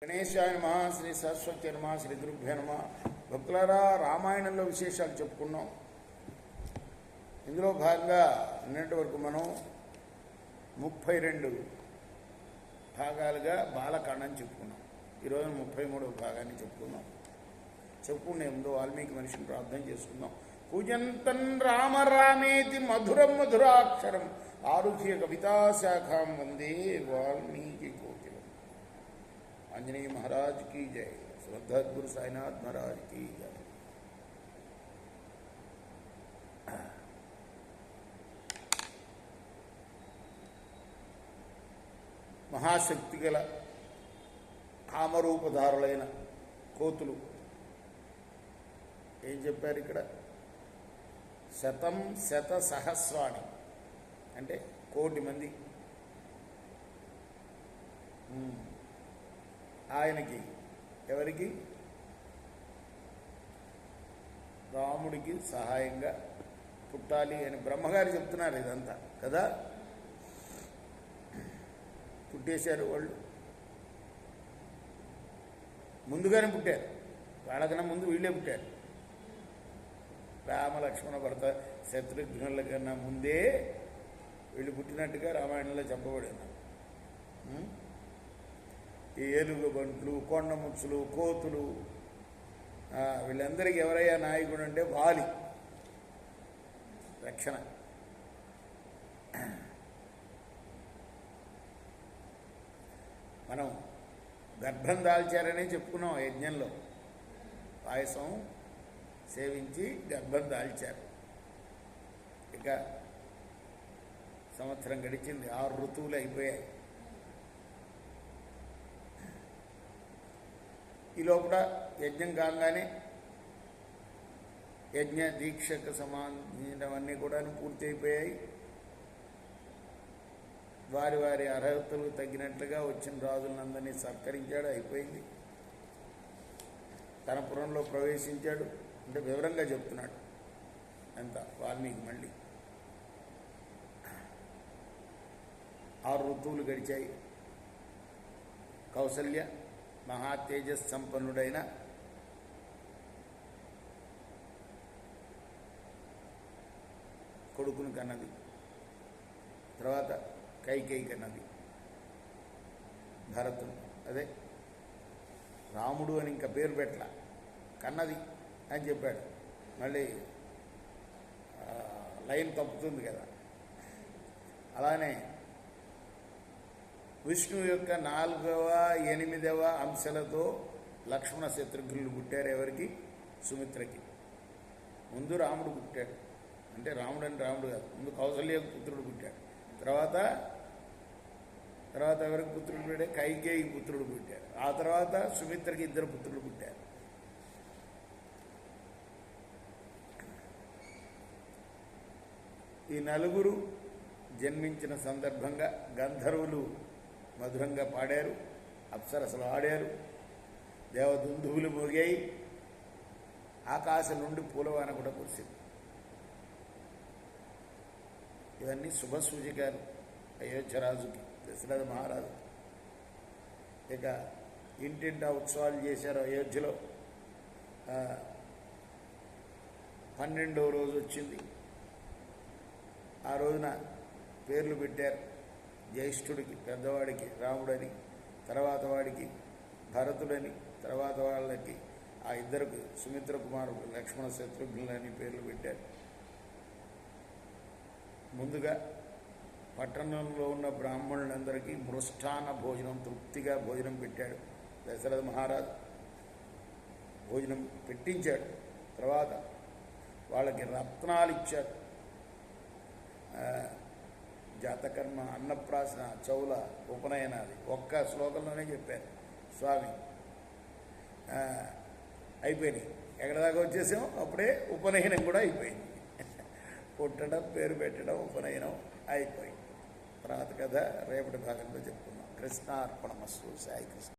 గణేశాయ నమ, శ్రీ సరస్వతి నమ, శ్రీ గురుభ్యో నమ. భక్తులారా, రామాయణంలో విశేషాలు చెప్పుకున్నాం. ఇందులో భాగంగా నిన్నటి వరకు మనం 32 భాగాలుగా బాలకాండం చెప్పుకున్నాం. ఈరోజు 33వ భాగాన్ని చెప్పుకునే ముందు వాల్మీకి మనిషిని ప్రార్థన చేసుకుందాం. పూజంతన్ రామ రామేతి మధురం మధురాక్షరం ఆరుహ్య కవితాశాఖాం వందే వాల్మీకి కోకిలం. आंजनेय महाराज की जय. श्रद्धात गुरु साईनाथ महाराज की जय. महाशक्ति गल कामरूपधारुलैन కోతులు ఏం చెప్పారు ఇక్కడ? శతం శత సహస్రాణి అంటే కోటి మంది. ఆయనకి ఎవరికి? రాముడికి సహాయంగా పుట్టాలి అని బ్రహ్మగారు చెప్తున్నారు. ఇదంతా కదా, పుట్టేశారు వాళ్ళు. ముందుగానే పుట్టారు, వాళ్ళకన్నా ముందు వీళ్ళే పుట్టారు. రామ లక్ష్మణ భరత శత్రుఘ్నుల కన్నా ముందే వీళ్ళు పుట్టినట్టుగా రామాయణంలో చెప్పబడింది. ఈ ఏనుగు బంట్లు, కొండముచ్చులు, కోతులు, వీళ్ళందరికీ ఎవరయ్యా నాయకుడు అంటే వాలి రక్షణ. మనం గర్భం దాల్చారనే చెప్పుకున్నాం. యజ్ఞంలో పాయసం సేవించి గర్భం దాల్చారు. ఇక సంవత్సరం గడిచింది, 6 ఋతువులు అయిపోయాయి. ఈ లోపల యజ్ఞం కాగానే యజ్ఞ దీక్షకు సంబంధించినవన్నీ కూడా పూర్తి అయిపోయాయి. వారి వారి అర్హతలు తగినట్లుగా వచ్చిన రాజులందరినీ సత్కరించాడు, అయిపోయింది. తన పురంలో ప్రవేశించాడు. అంటే వివరంగా చెప్తున్నాడు ఎంత వాల్మీకి. మళ్ళీ 6 ఋతువులు గడిచాయి. కౌసల్య మహా తేజస్ సంపన్నుడైన కొడుకును కన్నది. తర్వాత కైకేయి కన్నది భరతుడు. అదే రాముడు అని ఇంకా పేరు పెట్టల, కన్నది అని చెప్పాడు. మళ్ళీ లైన్ తప్పుతుంది కదా. అలానే విష్ణువు యొక్క 4వ 8వ అంశాలతో లక్ష్మణ శత్రుఘ్నులు పుట్టారు. ఎవరికి? సుమిత్రకి. ముందు రాముడు పుట్టాడు. అంటే రాముడు అని రాముడు కాదు, ముందు కౌసల్య పుత్రుడు పుట్టాడు. తర్వాత ఎవరికి పుత్రుడు పుట్టాడు? కైకేయి పుత్రుడు పుట్టాడు. ఆ తర్వాత సుమిత్రకి 2 పుత్రులు పుట్టారు. ఈ 4 జన్మించిన సందర్భంగా గంధర్వులు మధురంగా పాడారు, అప్సరసలు ఆడారు, దేవదుందువులు మోగాయి, ఆకాశం నుండి పూలవాన కూడా కురిసింది. ఇవన్నీ శుభసూచికాలు అయోధ్యరాజుకి, దశరథ మహారాజు. ఇక ఇంటింటా ఉత్సవాలు చేశారు అయోధ్యలో. 12వ రోజు వచ్చింది. ఆ రోజున పేర్లు పెట్టారు. జ్యేష్ఠుడికి, పెద్దవాడికి రాముడని, తర్వాత వాడికి భరతుడని, తర్వాత వాళ్ళకి ఆ 2 సుమిత్ర కుమారుడు లక్ష్మణ శత్రుఘ్నులని పేర్లు పెట్టారు. ముందుగా పట్టణంలో ఉన్న బ్రాహ్మణులందరికీ మృష్టాన్న భోజనం, తృప్తిగా భోజనం పెట్టాడు దశరథ మహారాజు. భోజనం పెట్టించాడు. తర్వాత వాళ్ళకి రత్నాలు ఇచ్చాడు. జాతకర్మ, అన్నప్రాసన, చౌల, ఉపనయనాది ఒక్క శ్లోకంలోనే చెప్పారు స్వామి. అయిపోయినాయి. ఎక్కడ దాకా వచ్చేసాం? అప్పుడే ఉపనయనం కూడా అయిపోయింది. పుట్టడం, పేరు పెట్టడం, ఉపనయనం అయిపోయింది. తర్వాత కథ రేపటి భాగంలో చెప్పుకున్నాం. కృష్ణార్పణమస్తు. సాయి కృష్ణ.